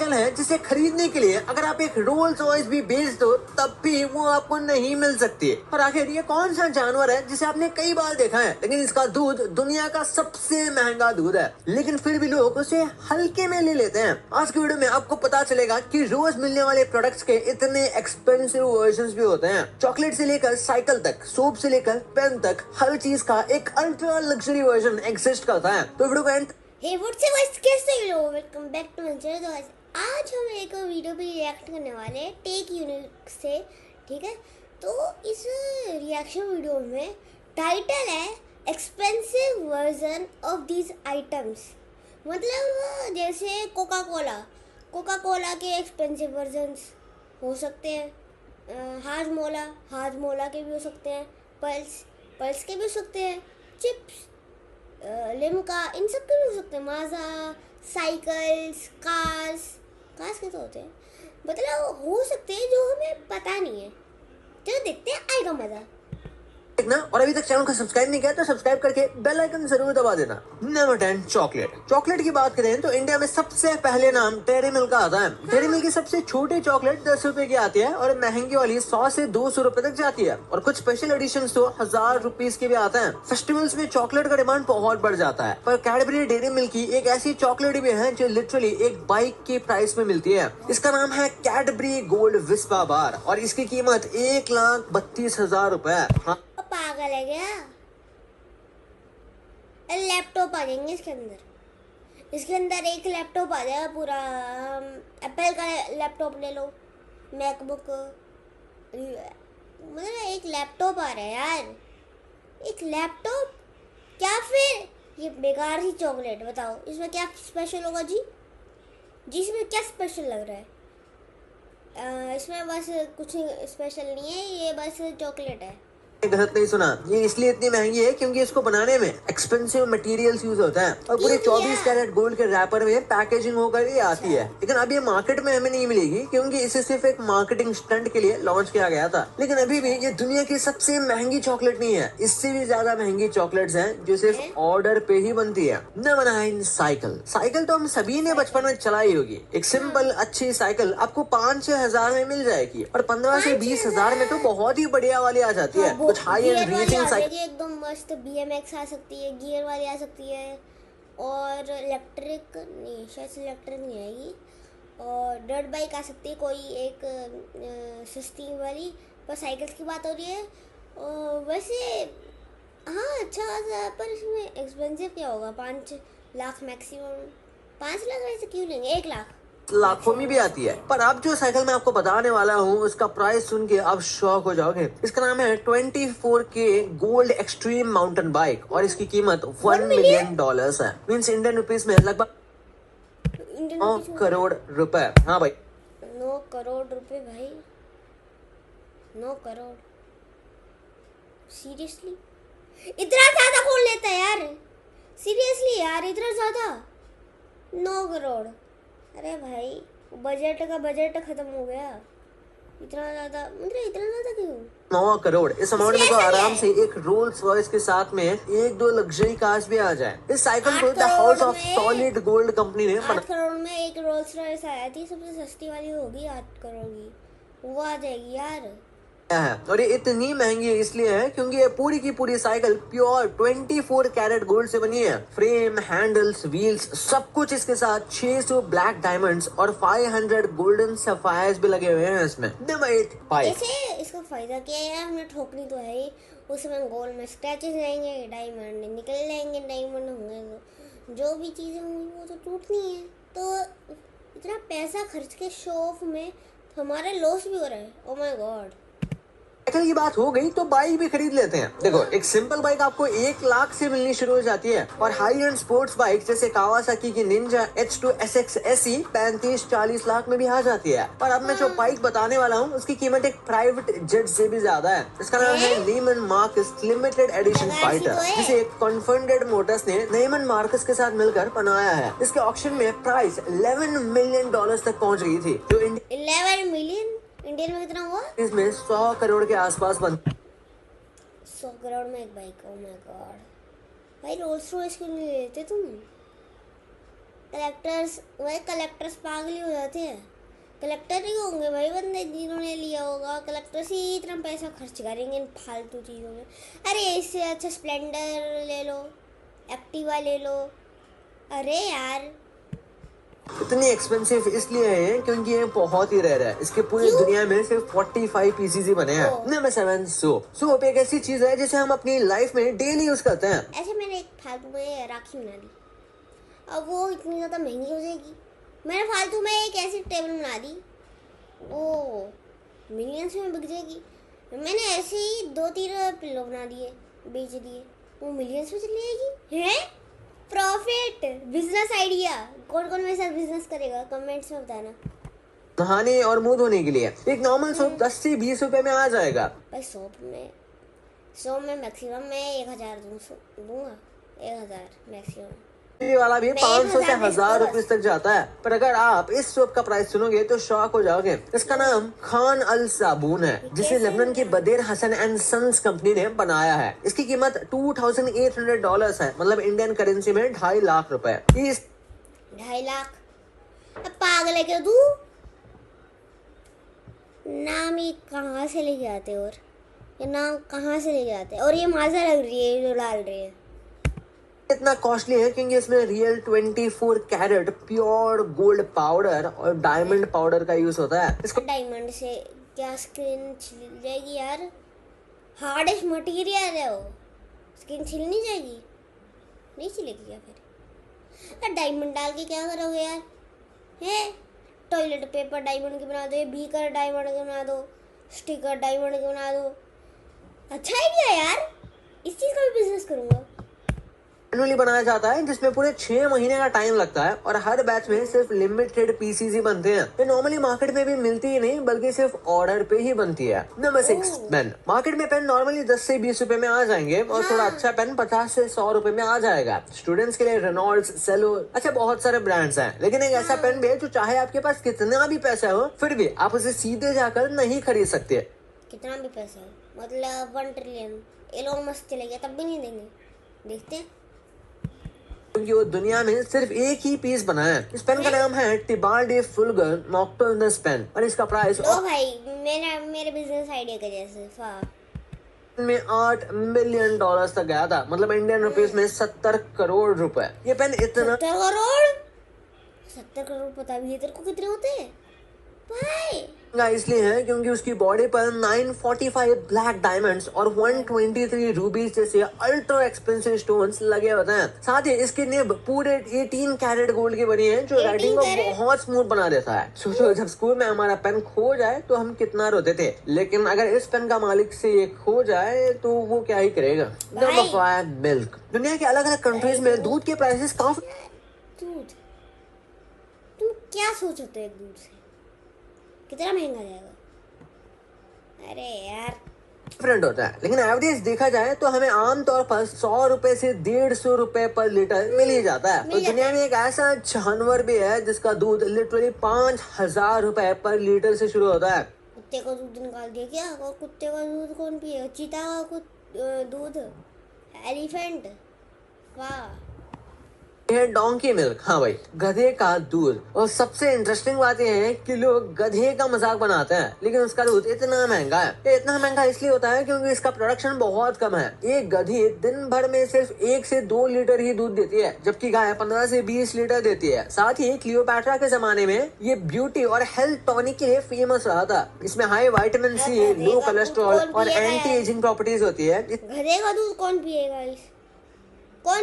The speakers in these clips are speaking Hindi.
मॉडल है जिसे खरीदने के लिए अगर आप एक रोल्स रॉयस भी बेच दो तब भी वो आपको नहीं मिल सकती। और आखिर ये कौन सा जानवर है जिसे आपने कई बार देखा है लेकिन इसका दूध दुनिया का सबसे महंगा दूध है, लेकिन फिर भी लोग उसे हल्के में ले लेते हैं। आज की वीडियो में आपको पता चलेगा कि रोज मिलने वाले प्रोडक्ट्स के इतने एक्सपेंसिव वर्जन्स भी होते हैं। चॉकलेट से लेकर साइकिल तक, सोप से लेकर पेन तक, हर चीज का एक अल्ट्रा लग्जरी वर्जन एग्जिस्ट करता है। तो वीडियो को end hey what's up guys, कैसे हो? Welcome back to my channel. तो आज हम एक वीडियो पे रिएक्ट करने वाले हैं टेक यूनिक से, ठीक है। तो इस रिएक्शन वीडियो में टाइटल है expensive version of these items. मतलब जैसे कोका कोला के एक्सपेंसिव वर्जन्स हो सकते हैं, हाजमोला के भी हो सकते हैं, पल्स के भी हो सकते हैं, चिप्स, लिम्का, इन सब के भी हो सकते हैं, माजा, साइकिल्स, कार्स के तो होते हैं, मतलब हो सकते हैं जो हमें पता नहीं है। चलो देखते हैं, आएगा मजा। देखना, और अभी तक चैनल को सब्सक्राइब नहीं किया तो सब्सक्राइब करके बेल आइकन जरूर दबा देना। नंबर 10 चॉकलेट की बात करें तो इंडिया में सबसे पहले नाम डेयरी मिल्क का आता है। डेयरी मिल्क की सबसे छोटी चॉकलेट 10 रुपए की आती है और महंगी वाली 100 से 200 रुपए तक जाती है, और कुछ स्पेशल एडिशन तो 1000 रुपीज के भी आते हैं। फेस्टिवल्स में चॉकलेट का डिमांड बहुत बढ़ जाता है, पर कैडबरी डेयरी मिल्क की एक ऐसी चॉकलेट भी है जो लिटरली एक बाइक की प्राइस में मिलती है। इसका नाम है कैडबरी गोल्ड विस्पा बार और इसकी कीमत 1,32,000 रुपए। पागल है क्या? लैपटॉप आ जाएंगे इसके अंदर एक लैपटॉप आ जाएगा पूरा। एप्पल का लैपटॉप ले लो, मैकबुक, मतलब एक लैपटॉप आ रहा है यार, एक लैपटॉप। क्या फिर ये बेकार सी चॉकलेट, बताओ इसमें क्या स्पेशल होगा जी? इसमें क्या स्पेशल लग रहा है? इसमें बस कुछ स्पेशल नहीं है, ये बस चॉकलेट है। गलत नहीं सुना, ये इसलिए इतनी महंगी है क्योंकि इसको बनाने में एक्सपेंसिव मटेरियल्स यूज होता है और पूरे 24 कैरेट गोल्ड के रैपर में पैकेजिंग होकर ये आती है। लेकिन अब ये मार्केट में हमें नहीं मिलेगी क्योंकि इसे सिर्फ एक मार्केटिंग स्टंट के लिए लॉन्च किया गया था। लेकिन अभी भी ये दुनिया की सबसे महंगी चॉकलेट नहीं है, इससे भी ज्यादा महंगी चॉकलेट्स हैं जो सिर्फ ऑर्डर पे ही बनती है। नंबर 9 साइकिल तो हम सभी ने बचपन में चलाई होगी। एक सिंपल अच्छी साइकिल आपको 5-6 हजार में मिल जाएगी और 15 से 20 हजार में तो बहुत ही बढ़िया वाली आ जाती है। कुछ हाई एंड रेसिंग साइकिल एकदम मस्त BMX आ सकती है, गियर वाली आ सकती है, और इलेक्ट्रिक नहीं, शायद इलेक्ट्रिक नहीं आएगी, और डर्ट बाइक आ सकती है कोई एक सस्ती वाली। पर साइकिल्स की बात हो रही है, और वैसे हाँ अच्छा खासा, पर इसमें एक्सपेंसिव क्या होगा? 5 लाख मैक्सिमम। 5 लाख वैसे क्यों लेंगे? 1 लाखों में भी आती है। पर अब जो साइकिल मैं आपको बताने वाला हूँ उसका प्राइस सुन के आप शॉक हो जाओगे। इसका नाम है 24K gold extreme mountain bike और इसकी कीमत $1 मिलियन है। मीन्स इंडियन रुपीस में लगभग 9 करोड़ रुपए। हाँ भाई, 9 करोड़ रुपए भाई, 9 करोड़। सीरियसली इतना ज्यादा कौन लेता है यार? सीरियसली यार, इतना ज्यादा 9 करोड़? अरे भाई बजट खत्म हो गया। इतना ज्यादा, मतलब इतना ज्यादा क्यों? 9 करोड़ इस अमाउंट में तो आराम से एक रोल्स रॉयस के साथ में 1-2 लग्जरी कार्स भी आ जाए। इस साइकिल को the house of solid gold company ने 8 करोड़ में एक रोल्स रॉयस आया थी, सबसे सस्ती वाली होगी 8 करोड़ की, वो आ जाएगी यार। है और ये इतनी महंगी इसलिए है क्योंकि ये पूरी की पूरी साइकिल प्योर 24 कैरेट गोल्ड से बनी है। फ्रेम, हैंडल्स, व्हील्स, सब कुछ इसके साथ 600 ब्लैक डायमंड्स और 500 गोल्डन सफायर्स भी लगे हुए हैं इसमें। नंबर 8 जैसे इसका फायदा क्या है? हमने ठोकनी तो है ही, उसमें गोल्ड में स्क्रैचेस रहेंगे, डायमंड निकल जाएंगे, डायमंड होंगे तो जो भी चीजें होंगी वो तो टूटनी है। तो इतना पैसा खर्च के शो ऑफ में हमारा लॉस भी हो रहा है। Oh my God. साइकिल की बात हो गई तो बाइक भी खरीद लेते हैं। देखो, एक सिंपल बाइक आपको 1 लाख से मिलनी शुरू हो जाती है और हाई एंड स्पोर्ट्स बाइक जैसे कावासाकी की Ninja H2 SX SE 35-40 lakh में भी आ जाती है। और अब मैं जो बाइक बताने वाला हूँ उसकी कीमत एक प्राइवेट जेट से भी ज्यादा है। इसका नाम है नीमन मार्कस लिमिटेड एडिशन फाइटर, जिसे कॉन्फर्डेड मोटर्स ने नीमन मार्कस के साथ मिलकर बनाया है। इसके ऑक्शन में प्राइस $11 मिलियन तक पहुँच गई थी, जो 11 मिलियन इंडियन में कितना हुआ? इसमें 100 करोड़ के आसपास बन। 100 करोड़ में एक बाइक? ओ माय गॉड भाई, रोल्स रॉयस क्यों नहीं लेते तुम? कलेक्टर्स पागल ही हो जाते हैं। कलेक्टर ही होंगे भाई बंदे जिन्होंने लिया होगा, कलेक्टर से ही इतना पैसा खर्च करेंगे इन फालतू चीज़ों में। अरे इससे अच्छा स्प्लेंडर ले लो, एक्टिवा ले लो। अरे यार इतनी एक्सपेंसिव इसलिए है क्योंकि ये बहुत ही रेयर है। इसके पूरी दुनिया में सिर्फ 45 पीसीस ही बने हैं। नंबर 7 सोप एक ऐसी चीज है जिसे हम अपनी लाइफ में डेली यूज करते हैं। ऐसे मैंने एक फालतू में राखी बना दी, अब वो इतनी ज़्यादा महंगी हो जाएगी। मैंने फालतू में एक ऐसी टेबल बना दी, वो मिलियंस में बिक जाएगी। मैंने ऐसे ही 2-3 पिल्लो बना दिए, बेच दिए, वो मिलियंस में चली जाएगी। हैं प्रॉफिट, बिजनेस आइडिया। कौन कौन मेरे साथ बिजनेस करेगा कमेंट्स में बताना। नहाने और मुंह धोने के लिए एक नॉर्मल सोप 10 से 20 रुपए में आ जाएगा। भाई सोप में मैक्सिमम मैं 1000 दूंगा, 1000 मैक्सिमम। ये वाला भी 500 से 1000 रुपए तक जाता है। पर अगर आप इस सोप का प्राइस सुनोगे तो शॉक हो जाओगे। इसका नाम खान अल साबुन है, जिसे लेबनान की बदेर हसन एंड सन्स कंपनी ने बनाया है। इसकी कीमत $2800 है, मतलब इंडियन करेंसी में 2.5 लाख रुपए। 2.5 लाख? अब पागल है क्या तू? नाम ही कहाँ से लेके आते और ये नाम कहाँ से लेके आते, और ये मजा लग रही है जो डाल रही है। इतना कॉस्टली है क्योंकि इसमें real 24 carat pure gold powder और डायमंड पाउडर का यूज होता है। इसको डायमंड से क्या स्किन छिल जाएगी यार? हार्डेस्ट मटेरियल है वो, स्किन छिल नहीं जाएगी? नहीं छिलेगी क्या फिर? डायमंड डाल के क्या करोगे यार? है टॉयलेट पेपर डायमंड के बना दो, बीकर डायमंड के बना दो, स्टिकर डायमंड के बना दो। अच्छा आइडिया यार, इस चीज़ का भी बिजनेस करूँगा। मैनुअली बनाया जाता है, जिसमें पूरे 6 महीने का टाइम लगता है और हर बैच में सिर्फ लिमिटेड पीसीस ही बनते हैं। ये नॉर्मली मार्केट में भी मिलती ही नहीं, बल्कि सिर्फ ऑर्डर पे ही बनती है। Number 6 pen. मार्केट में पेन नॉर्मली 10 से 20 रुपए में आ जाएंगे और थोड़ा अच्छा पेन 50 से 100 रुपए में आ जाएगा। स्टूडेंट्स के लिए रेनॉल्ड्स, सेलो, अच्छा बहुत सारे ब्रांड्स हैं, लेकिन एक ऐसा पेन भी है जो चाहे आपके पास कितना भी पैसा हो, फिर भी आप उसे सीधे जाकर नहीं खरीद सकते। कितना भी पैसा हो, मतलब 1 ट्रिलियन एलोन मस्क चले गया तब भी नहीं देंगे। देखते हैं, क्योंकि वो दुनिया में सिर्फ एक ही पीस बना है। इस पेन का नाम है टिबाल्डी फुल्गर नॉक्टर्नस पेन और इसका प्राइस लो भाई मेरे बिजनेस आइडिया के जैसे में $8 मिलियन तक गया था, मतलब इंडियन रुपीस में 70 करोड़ रुपए। ये पेन इतना 70 करोड़ पता भी है तेरे को कितने होते हैं भाई? इसलिए है क्योंकि उसकी बॉडी पर 945 ब्लैक डायमंड्स और 123 रूबीज जैसे अल्ट्रा एक्सपेंसिव स्टोन्स लगे होते हैं। साथ ही इसकी निब पूरे 18 कैरेट गोल्ड की बनी है, जो राइटिंग को बहुत स्मूथ बना देता है। सोचो जब स्कूल में हमारा पेन खो जाए तो हम कितना रोते थे, लेकिन अगर इस पेन का मालिक से ये खो जाए तो वो क्या ही करेगा। Number 5 milk. दुनिया के अलग अलग कंट्रीज में दूध के प्राइसेस काफी। दूध तुम क्या सोचते हो दूध से कितना महंगा जाएगा? अरे यार डिफरेंट होता है, लेकिन एवरेज देखा जाए तो हमें आमतौर पर 100 रुपए से 150 रुपए पर लीटर मिल ही जाता है। तो दुनिया में एक ऐसा जानवर भी है जिसका दूध लिटरली 5000 रुपए पर लीटर से शुरू होता है। कुत्ते का दूध निकाल दिया क्या? और कुत्ते का दूध कौन पिएगा? चीता का दूध, एलिफेंट, वाह। है डोंकी मिल्क। हाँ भाई, गधे का दूध। और सबसे इंटरेस्टिंग बात यह है कि लोग गधे का मजाक बनाते हैं, लेकिन उसका दूध इतना महंगा है। ये इतना महंगा इसलिए होता है क्योंकि इसका प्रोडक्शन बहुत कम है। एक गधी दिन भर में सिर्फ 1 से 2 लीटर ही दूध देती है, जबकि गाय 15 से 20 लीटर देती है। साथ ही क्लियोपैट्रा के जमाने में ये ब्यूटी और हेल्थ टॉनिक के लिए फेमस रहा था। इसमें हाई विटामिन सी, लो कोलेस्ट्रॉल और एंटी एजिंग प्रॉपर्टीज होती है। गधे का दूध कौन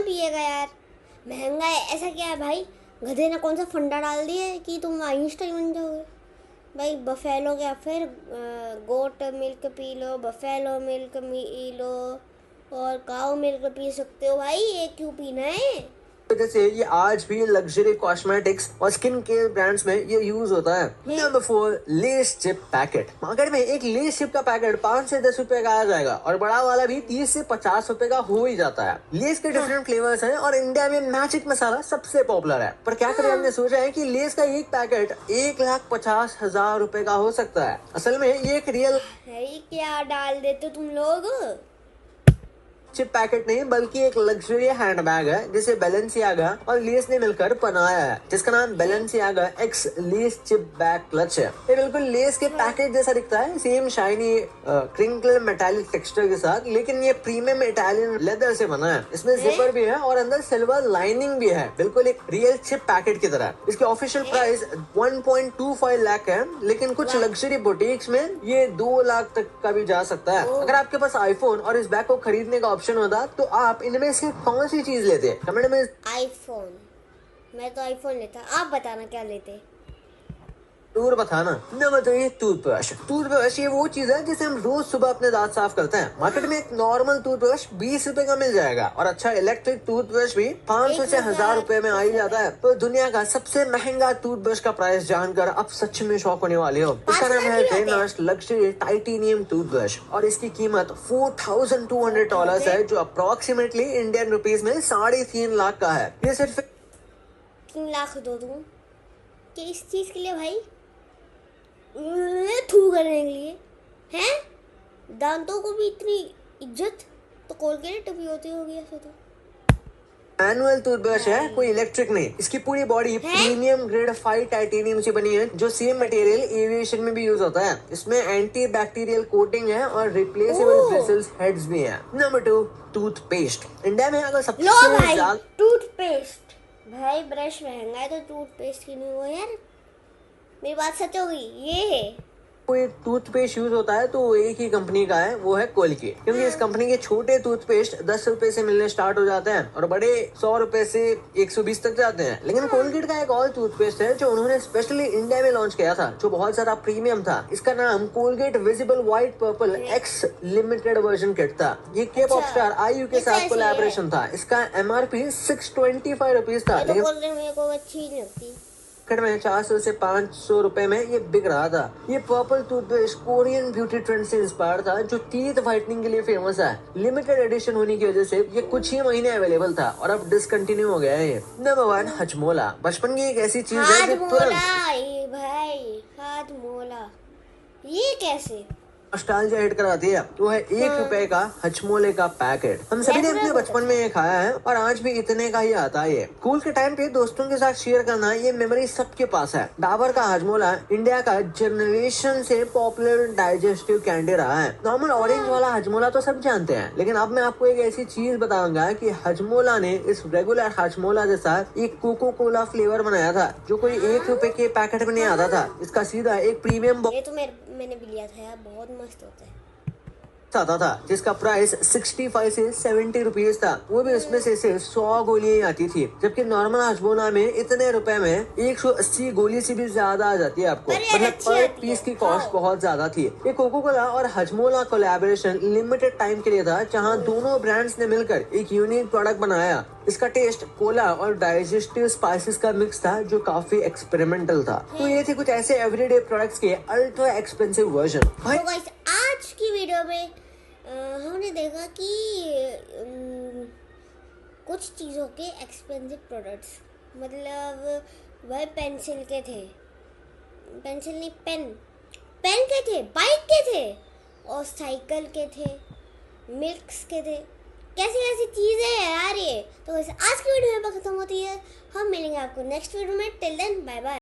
पिएगा यार? महंगा है, ऐसा क्या है भाई? गधे ने कौन सा फंडा डाल दिया है कि तुम आइंस्टाइन बन जाओगे? भाई बफेलो क्या फिर goat milk P low, buffalo milk P low और काऊ मिल्क पी सकते हो भाई, ये क्यों पीना है? जैसे ये आज भी लग्जरी कॉस्मेटिक्स और स्किन केयर ब्रांड्स में ये यूज होता है। Number 4 less chip packet. Market में एक लेस चिप का पैकेट 5 से 10 रुपए का आ जाएगा और बड़ा वाला भी 30 से 50 रुपए का हो ही जाता है। लेस के डिफरेंट फ्लेवर्स हैं और इंडिया में मैजिक मसाला सबसे पॉपुलर है। पर क्या करें, हमने सोचा है कि लेस का एक पैकेट 1,50,000 रुपए का हो सकता है। असल में ये एक रियल क्या डाल देते तुम लोग? चिप पैकेट नहीं बल्कि एक लग्जरी हैंडबैग है जिसे बैलेंसियागा और लेस ने मिलकर बनाया है, जिसका नाम Balenciaga x less chip bag clutch है। ये बिल्कुल लेस के पैकेट जैसा दिखता है, same shiny crinkle metallic texture के साथ, लेकिन ये प्रीमियम इटालियन लेदर से बना है। इसमें जिपर भी है और अंदर सिल्वर लाइनिंग भी है, बिल्कुल एक रियल चिप पैकेट की तरह। इसकी ऑफिशियल प्राइस 1.25 लाख है, लेकिन कुछ लग्जरी बुटीक्स में ये 2 लाख तक का भी जा सकता है। अगर आपके पास आईफोन और इस बैग को खरीदने का ऑप्शन होता तो आप इनमें से कौन सी चीज लेते? कमेंट में। आईफोन, मैं तो आईफोन लेता। आप बताना क्या लेते? जरूर बताना। Number 3, toothbrush. टूथब्रश ये वो चीज है जिसे हम रोज सुबह अपने दांत साफ करते हैं। मार्केट में एक नॉर्मल टूथब्रश 20 रुपए का मिल जाएगा और अच्छा इलेक्ट्रिक टूथब्रश भी 500 से 1000 रुपए में आ ही जाता है। तो दुनिया का सबसे महंगा टूथब्रश का प्राइस जानकर आप सच में शॉक होने वाले हो। इसका नाम है रेनास्ट लग्जरी टाइटेनियम टूथब्रश और इसकी कीमत $4200 है, जो अप्रोक्सीमेटली इंडियन रुपीज में 3.5 लाख का है। ये सिर्फ 3 लाख दो दूं किस चीज के लिए भाई? थू करने के लिए हैं? दांतों को भी इतनी इज्जत तो कोलगेट भी होती होगी ऐसे तो। मैनुअल टूथब्रश है, कोई इलेक्ट्रिक नहीं। इसकी पूरी बॉडी प्रीमियम ग्रेड 5 टाइटेनियम से बनी है, जो सेम मटेरियल एविएशन में भी यूज होता है। इसमें एंटी बैक्टीरियल कोटिंग है और रिप्लेसेबल ब्रिसल्स हेड्स भी हैं। Number 2, toothpaste. इंडिया में अगर सबसे ज्यादा टूथपेस्ट भाई, ब्रश महंगा है तो टूथपेस्ट की नहीं हो यार, मेरी बात सच होगी। ये है कोई टूथपेस्ट यूज होता है तो वो एक ही कंपनी का है, वो है कोलगेट। क्योंकि इस कंपनी के छोटे टूथपेस्ट 10 रुपए से मिलने स्टार्ट हो जाते हैं और बड़े 100 रुपए से 120 तक जाते हैं। लेकिन कोलगेट का एक और टूथपेस्ट है जो उन्होंने स्पेशली इंडिया में लॉन्च किया था, जो बहुत ज्यादा प्रीमियम था। इसका नाम Colgate visible white purple x limited version kit था। ये के पॉप स्टार आयु के साथ कोलैबोरेशन था। इसका MRP 625 रुपीज था, लेकिन मेरे को अच्छी नहीं लगती। में 400 से 500 रुपए में ये बिक रहा था। ये purple toothpaste Korean beauty trend से इंस्पायर था, जो टीथ व्हाइटनिंग के लिए फेमस है। लिमिटेड एडिशन होने की वजह से ये कुछ ही महीने अवेलेबल था और अब डिसकंटिन्यू हो गया है ये। नंबर 1, हजमोला। बचपन की एक ऐसी चीज है जो तुरंत भाई हाजमोला, ये कैसे नॉस्टैल्जिया हिट कराती है। वो है 1 रुपए का हजमोले का पैकेट। हम सभी ने अपने बचपन में ये खाया है और आज भी इतने का ही आता है। ये स्कूल के टाइम पे दोस्तों के साथ शेयर करना, ये मेमोरी सबके पास है। डाबर का हजमोला इंडिया का जनरेशन से पॉपुलर डाइजेस्टिव कैंडी रहा है। नॉर्मल ऑरेंज वाला हजमोला तो सब जानते हैं, लेकिन अब मैं आपको एक ऐसी चीज बताऊंगा कि हजमोला ने इस रेगुलर हजमोला के साथ एक कोको कोला फ्लेवर बनाया था, जो कोई 1 रुपए के पैकेट में नहीं आता था। इसका सीधा एक प्रीमियम ये तो मैंने भी लिया था यार, बहुत मस्त होता है। आता था, जिसका प्राइस 65 से 70 रुपीज था। वो भी उसमें से सिर्फ 100 गोलियां आती थी, जबकि नॉर्मल हजमोला में इतने रुपए में 180 गोली से भी ज्यादा आ जाती है आपको। मतलब पर पीस की कॉस्ट बहुत ज्यादा थी। ये कोको कोला और हजमोला कोलैबोरेशन लिमिटेड टाइम के लिए था, जहां दोनों ब्रांड्स ने मिलकर एक यूनिक प्रोडक्ट बनाया। इसका टेस्ट कोला और डाइजेस्टिव स्पाइसेस का मिक्स था, जो काफी एक्सपेरिमेंटल था। तो ये थे कुछ ऐसे एवरीडे प्रोडक्ट्स के अल्ट्रा एक्सपेंसिव वर्जन। आज की वीडियो में हमने देखा कि कुछ चीज़ों के एक्सपेंसिव प्रोडक्ट्स, मतलब वह पेंसिल के थे, पेंसिल नहीं पेन के थे, बाइक के थे और साइकिल के थे, मिल्क्स के थे। कैसी कैसी चीज़ें हैं यार ये। तो वैसे आज की वीडियो में खत्म होती है। हम मिलेंगे आपको नेक्स्ट वीडियो में। Till then bye bye.